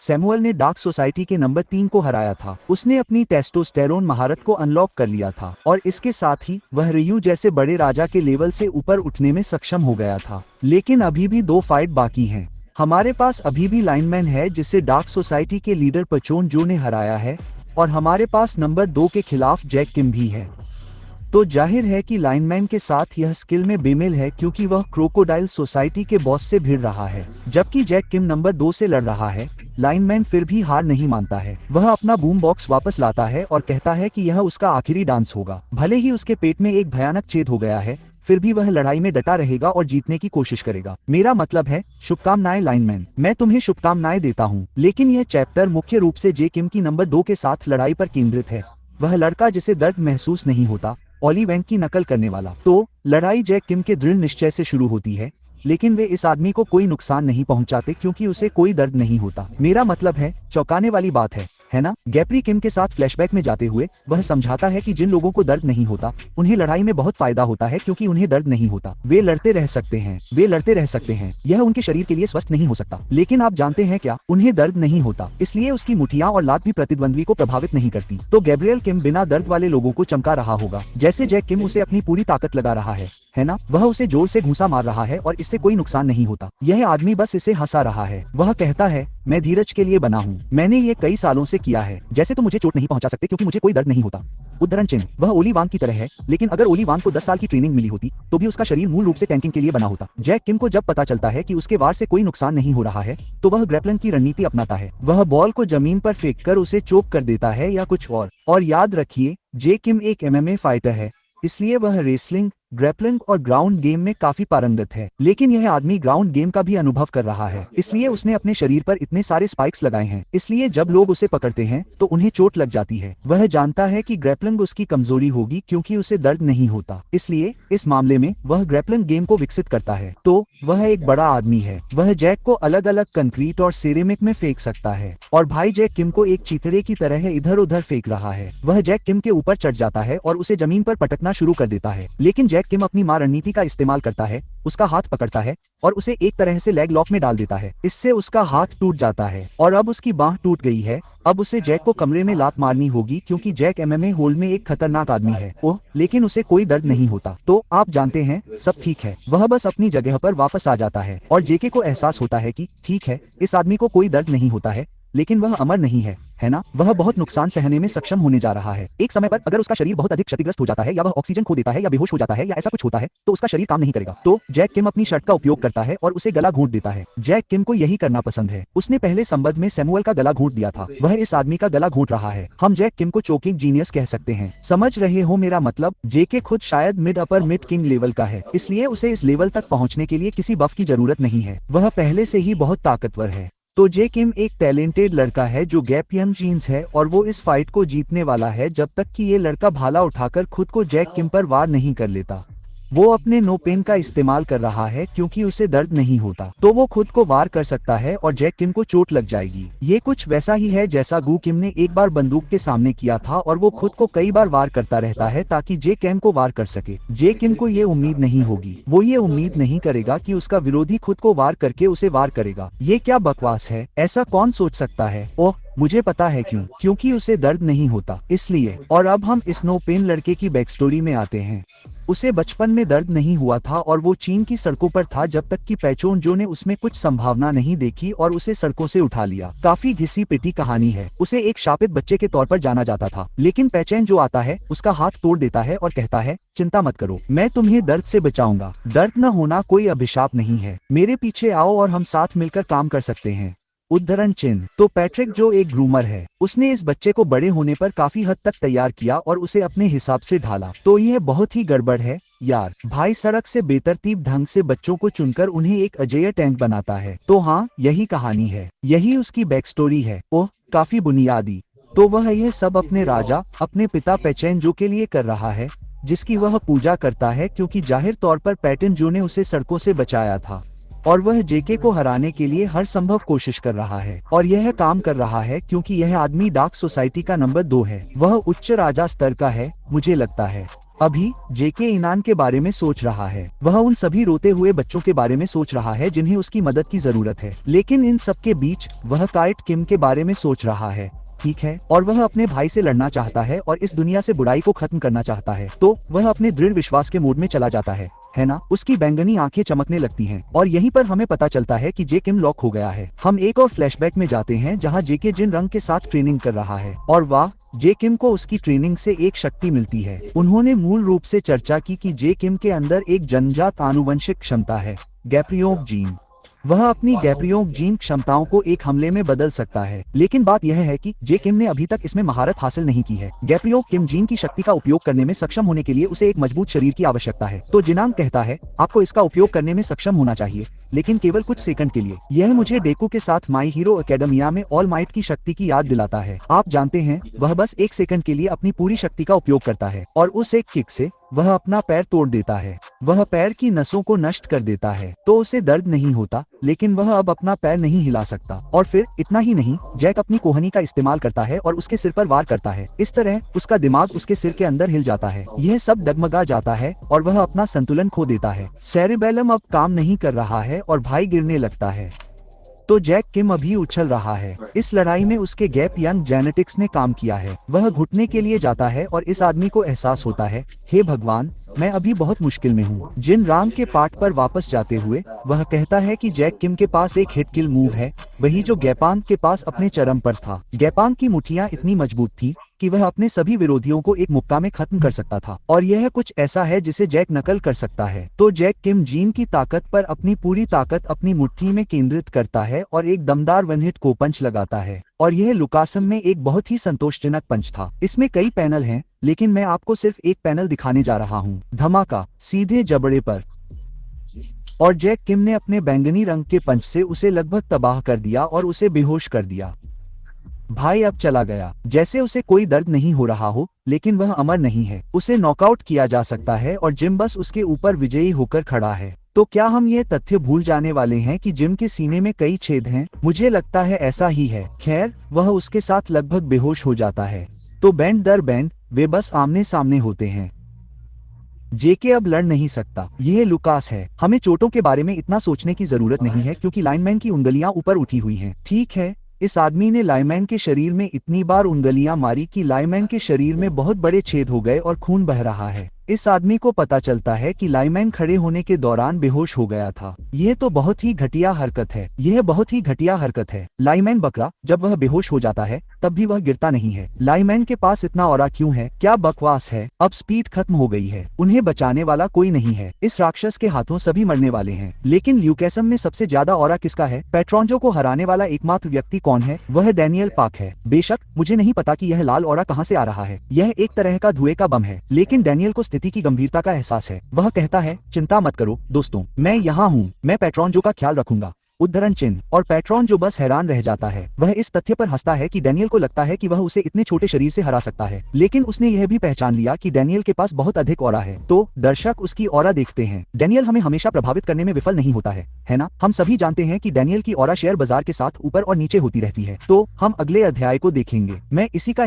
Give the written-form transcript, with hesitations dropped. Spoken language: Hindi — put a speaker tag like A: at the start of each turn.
A: सैमुअल ने डार्क सोसाइटी के नंबर 3 को हराया था। उसने अपनी टेस्टोस्टेरोन महारत को अनलॉक कर लिया था और इसके साथ ही वह रियू जैसे बड़े राजा के लेवल से ऊपर उठने में सक्षम हो गया था। लेकिन अभी भी 2 फाइट बाकी हैं। हमारे पास अभी भी लाइनमैन है जिसे डार्क सोसाइटी के लीडर पचोन जो ने हराया है, और हमारे पास नंबर 2 के खिलाफ जैक किम भी है। तो जाहिर है कि लाइनमैन के साथ यह स्किल में बेमेल है, क्योंकि वह क्रोकोडाइल सोसाइटी के बॉस से भिड़ रहा है, जबकि जैक किम नंबर 2 से लड़ रहा है। लाइनमैन फिर भी हार नहीं मानता है। वह अपना बूम बॉक्स वापस लाता है और कहता है कि यह उसका आखिरी डांस होगा। भले ही उसके पेट में एक भयानक छेद हो गया है, फिर भी वह लड़ाई में डटा रहेगा और जीतने की कोशिश करेगा। मेरा मतलब है, शुभकामनाएं लाइनमैन, मैं तुम्हें शुभकामनाएं देता हूँ। लेकिन यह चैप्टर मुख्य रूप से जे किम की नंबर 2 के साथ लड़ाई पर केंद्रित है। वह लड़का जिसे दर्द महसूस नहीं होता, ओली वैंग की नकल करने वाला। तो लड़ाई जैक किम के दृढ़ निश्चय से शुरू होती है, लेकिन वे इस आदमी को कोई नुकसान नहीं पहुंचाते क्योंकि उसे कोई दर्द नहीं होता। मेरा मतलब है, चौंकाने वाली बात है ना? गैप्री किम के साथ फ्लैशबैक में जाते हुए वह समझाता है कि जिन लोगों को दर्द नहीं होता उन्हें लड़ाई में बहुत फायदा होता है, क्योंकि उन्हें दर्द नहीं होता। वे लड़ते रह सकते हैं, वे लड़ते रह सकते हैं। यह उनके शरीर के लिए स्वस्थ नहीं हो सकता, लेकिन आप जानते हैं क्या, उन्हें दर्द नहीं होता, इसलिए उसकी मुठियां और लात भी प्रतिद्वंद्वी को प्रभावित नहीं करती। तो गैब्रियल किम बिना दर्द वाले लोगों को चमका रहा होगा, जैसे जैक किम उसे अपनी पूरी ताकत लगा रहा है ना? वह उसे जोर से घूंसा मार रहा है और इससे कोई नुकसान नहीं होता। यह आदमी बस इसे हंसा रहा है। वह कहता है, मैं धीरज के लिए बना हूँ, मैंने ये कई सालों से किया है। जैसे तुम मुझे चोट नहीं पहुंचा सकते क्योंकि मुझे कोई दर्द नहीं होता। उद्धरण चिन्ह, वह ओली वांग की तरह है, लेकिन अगर ओली वांग को 10 साल की ट्रेनिंग मिली होती तो भी उसका शरीर मूल रूप से टैंकिंग के लिए बना होता। जैक किम को जब पता चलता है कि उसके वार से कोई नुकसान नहीं हो रहा है, तो वह ग्रैप्लिंग की रणनीति अपनाता है। वह बॉल को जमीन पर फेंककर उसे चोक कर देता है या कुछ और याद रखिए, जे किम एक MMA फाइटर है, इसलिए वह रेसलिंग, ग्रैपलिंग और ग्राउंड गेम में काफी पारंगत है। लेकिन यह आदमी ग्राउंड गेम का भी अनुभव कर रहा है, इसलिए उसने अपने शरीर पर इतने सारे स्पाइक्स लगाए हैं, इसलिए जब लोग उसे पकड़ते हैं तो उन्हें चोट लग जाती है। वह जानता है कि ग्रैपलिंग उसकी कमजोरी होगी क्योंकि उसे दर्द नहीं होता, इसलिए इस मामले में वह ग्रैपलिंग गेम को विकसित करता है। तो वह एक बड़ा आदमी है, वह जैक को अलग अलग कंक्रीट और सिरेमिक में फेंक सकता है, और भाई जैक किम को एक चीतड़े की तरह इधर उधर फेंक रहा है। वह जैक किम के ऊपर चढ़ जाता है और उसे जमीन पर पटकना शुरू कर देता है, लेकिन जैक किम अपनी मार रणनीति का इस्तेमाल करता है, उसका हाथ पकड़ता है और उसे एक तरह से लेग लॉक में डाल देता है। इससे उसका हाथ टूट जाता है और अब उसकी बांह टूट गई है। अब उसे जैक को कमरे में लात मारनी होगी क्योंकि जैक MMA होल्ड में एक खतरनाक आदमी है। ओह, लेकिन उसे कोई दर्द नहीं होता। तो आप जानते हैं, सब ठीक है। वह बस अपनी जगह पर वापस आ जाता है और जेके को एहसास होता है कि ठीक है, इस आदमी को कोई दर्द नहीं होता है, लेकिन वह अमर नहीं है ना? वह बहुत नुकसान सहने में सक्षम होने जा रहा है। एक समय पर अगर उसका शरीर बहुत अधिक क्षतिग्रस्त हो जाता है, या वह ऑक्सीजन खो देता है, या बेहोश हो जाता है, या ऐसा कुछ होता है, तो उसका शरीर काम नहीं करेगा। तो जैक किम अपनी शर्ट का उपयोग करता है और उसे गला घोंट देता है। जैक किम को यही करना पसंद है। उसने पहले संबंध में सैमुअल का गला घोंट दिया था, वह इस आदमी का गला घोंट रहा है। हम जैक किम को चोकिंग जीनियस कह सकते हैं। समझ रहे हो मेरा मतलब? जेके खुद शायद mid upper mid king level का है, इसलिए उसे इस लेवल तक पहुंचने के लिए किसी बफ की जरूरत नहीं है। वह पहले से ही बहुत ताकतवर है। तो जे किम एक टैलेंटेड लड़का है जो गैप यंग जीन्स है, और वो इस फाइट को जीतने वाला है जब तक कि ये लड़का भाला उठाकर खुद को जैक किम पर वार नहीं कर लेता। वो अपने नो पेन का इस्तेमाल कर रहा है क्योंकि उसे दर्द नहीं होता, तो वो खुद को वार कर सकता है और जैक किम को चोट लग जाएगी। ये कुछ वैसा ही है जैसा गू किम ने एक बार बंदूक के सामने किया था, और वो खुद को कई बार वार करता रहता है ताकि जे किम को वार कर सके। जे किम को ये उम्मीद नहीं होगी, वो ये उम्मीद नहीं करेगा कि उसका विरोधी खुद को वार करके उसे वार करेगा। ये क्या बकवास है? ऐसा कौन सोच सकता है? ओह, मुझे पता है क्यों, क्योंकि उसे दर्द नहीं होता, इसलिए। और अब हम इस नो पेन लड़के की बैक स्टोरी में आते हैं। उसे बचपन में दर्द नहीं हुआ था और वो चीन की सड़कों पर था जब तक कि पैचोन जो ने उसमें कुछ संभावना नहीं देखी और उसे सड़कों से उठा लिया। काफी घिसी पिटी कहानी है। उसे एक शापित बच्चे के तौर पर जाना जाता था, लेकिन पैचेन जो आता है उसका हाथ तोड़ देता है और कहता है, चिंता मत करो, मैं तुम्हें दर्द से बचाऊंगा। दर्द न होना कोई अभिशाप नहीं है, मेरे पीछे आओ और हम साथ मिलकर काम कर सकते हैं। उद्धरण चिन्ह। तो पैट्रिक जो एक ग्रूमर है, उसने इस बच्चे को बड़े होने पर काफी हद तक तैयार किया और उसे अपने हिसाब से ढाला। तो यह बहुत ही गड़बड़ है यार। भाई सड़क से बेतरतीब ढंग से बच्चों को चुनकर उन्हें एक अजेय टैंक बनाता है। तो हाँ, यही कहानी है, यही उसकी बैक स्टोरी है। ओह, काफी बुनियादी। तो वह यह सब अपने राजा, अपने पिता पैचेन जो के लिए कर रहा है, जिसकी वह पूजा करता है क्योंकि जाहिर तौर पर पैटन जो ने उसे सड़कों से बचाया था, और वह जेके को हराने के लिए हर संभव कोशिश कर रहा है। और यह काम कर रहा है क्योंकि यह आदमी डार्क सोसाइटी का नंबर 2 है। वह उच्च राजा स्तर का है, मुझे लगता है। अभी जेके इनान के बारे में सोच रहा है। वह उन सभी रोते हुए बच्चों के बारे में सोच रहा है जिन्हें उसकी मदद की जरूरत है। लेकिन इन सब के बीच वह काइट किम के बारे में सोच रहा है। ठीक है, और वह अपने भाई से लड़ना चाहता है और इस दुनिया से बुराई को खत्म करना चाहता है। तो वह अपने दृढ़ विश्वास के मोड में चला जाता है ना। उसकी बैंगनी आंखें चमकने लगती हैं और यहीं पर हमें पता चलता है कि जे किम लॉक हो गया है। हम एक और फ्लैशबैक में जाते हैं जहां जेके जिन रंग के साथ ट्रेनिंग कर रहा है और वाह, जे किम को उसकी ट्रेनिंग से एक शक्ति मिलती है। उन्होंने मूल रूप से चर्चा की कि जे किम के अंदर एक जन्मजात आनुवंशिक क्षमता है, गैप्रियोक जीन। वह अपनी गैप्रियोक जीन क्षमताओं को एक हमले में बदल सकता है। लेकिन बात यह है कि जे किम ने अभी तक इसमें महारत हासिल नहीं की है। गैप्रियोक किम जीन की शक्ति का उपयोग करने में सक्षम होने के लिए उसे एक मजबूत शरीर की आवश्यकता है। तो जिनांग कहता है आपको इसका उपयोग करने में सक्षम होना चाहिए, लेकिन केवल कुछ सेकंड के लिए। यह मुझे डेकू के साथ माई हीरो एकेडमिया में ऑल माइट की शक्ति की याद दिलाता है। आप जानते हैं, वह बस एक सेकंड के लिए अपनी पूरी शक्ति का उपयोग करता है और उस एक किक से वह अपना पैर तोड़ देता है। वह पैर की नसों को नष्ट कर देता है। तो उसे दर्द नहीं होता, लेकिन वह अब अपना पैर नहीं हिला सकता। और फिर इतना ही नहीं, जैक अपनी कोहनी का इस्तेमाल करता है और उसके सिर पर वार करता है। इस तरह उसका दिमाग उसके सिर के अंदर हिल जाता है। यह सब डगमगा जाता है और वह अपना संतुलन खो देता है। सेरिबेलम अब काम नहीं कर रहा है और भाई गिरने लगता है। तो जैक किम अभी उछल रहा है। इस लड़ाई में उसके गैप यंग जेनेटिक्स ने काम किया है। वह घुटने के लिए जाता है और इस आदमी को एहसास होता है, हे भगवान, मैं अभी बहुत मुश्किल में हूँ। जिन राम के पार्ट पर वापस जाते हुए वह कहता है कि जैक किम के पास एक हिट किल मूव है, वही जो गैपांग के पास अपने चरम पर था। गैपांग की मुठ्ठियां इतनी मजबूत थी कि वह अपने सभी विरोधियों को एक मुक्का में खत्म कर सकता था, और यह कुछ ऐसा है जिसे जैक नकल कर सकता है। तो जैक किम जीन की ताकत पर अपनी पूरी ताकत अपनी मुट्ठी में केंद्रित करता है और एक दमदार वन हिट को पंच लगाता है। और यह लुकासम में एक बहुत ही संतोषजनक पंच था। इसमें कई पैनल हैं, लेकिन मैं आपको सिर्फ एक पैनल दिखाने जा रहा हूँ। धमाका, सीधे जबड़े पर। और जैक किम ने अपने बैंगनी रंग के पंच से उसे लगभग तबाह कर दिया और उसे बेहोश कर दिया। भाई अब चला गया, जैसे उसे कोई दर्द नहीं हो रहा हो, लेकिन वह अमर नहीं है। उसे नॉकआउट किया जा सकता है और जिम बस उसके ऊपर विजयी होकर खड़ा है। तो क्या हम ये तथ्य भूल जाने वाले हैं कि जिम के सीने में कई छेद हैं? मुझे लगता है ऐसा ही है। खैर, वह उसके साथ लगभग बेहोश हो जाता है। तो बैंड दर बैंड वे बस आमने सामने होते हैं। जेके अब लड़ नहीं सकता। यह लुकास है। हमें चोटों के बारे में इतना सोचने की जरूरत नहीं है क्योंकि लाइनमैन की उंगलियां ऊपर उठी हुई हैं। ठीक है, इस आदमी ने लाइनमैन के शरीर में इतनी बार उंगलियां मारी कि लाइनमैन के शरीर में बहुत बड़े छेद हो गए और खून बह रहा है। इस आदमी को पता चलता है कि लाइनमैन खड़े होने के दौरान बेहोश हो गया था। यह तो बहुत ही घटिया हरकत है। यह बहुत ही घटिया हरकत है। लाइनमैन बकरा, जब वह बेहोश हो जाता है तब भी वह गिरता नहीं है। लाइनमैन के पास इतना ऑरा क्यों है? क्या बकवास है। अब स्पीड खत्म हो गई है। उन्हें बचाने वाला कोई नहीं है। इस राक्षस के हाथों सभी मरने वाले हैं। लेकिन ल्यूकेसम में सबसे ज्यादा ऑरा किसका है? पेट्रोंजो को हराने वाला एकमात्र व्यक्ति कौन है? वह डैनियल पाक है। बेशक मुझे नहीं पता कि यह लाल ऑरा कहां से आ रहा है। यह एक तरह का धुएं का बम है। लेकिन डैनियल को स्थिति की गंभीरता का एहसास है। वह कहता है, चिंता मत करो दोस्तों, मैं यहाँ हूँ, मैं पेट्रोंजो का ख्याल रखूंगा। उद्धरण चिन्ह। और पेट्रोंजो बस हैरान रह जाता है। वह इस तथ्य पर हंसता है कि डैनियल को लगता है कि वह उसे इतने छोटे शरीर से हरा सकता है, लेकिन उसने यह भी पहचान लिया कि डैनियल के पास बहुत अधिक ऑरा है। तो दर्शक उसकी ऑरा देखते हैं। डैनियल हमें हमेशा प्रभावित करने में विफल नहीं होता है ना? हम सभी जानते हैं कि डैनियल की ऑरा शेयर बाजार के साथ ऊपर और नीचे होती रहती है। तो हम अगले अध्याय को देखेंगे। मैं इसी का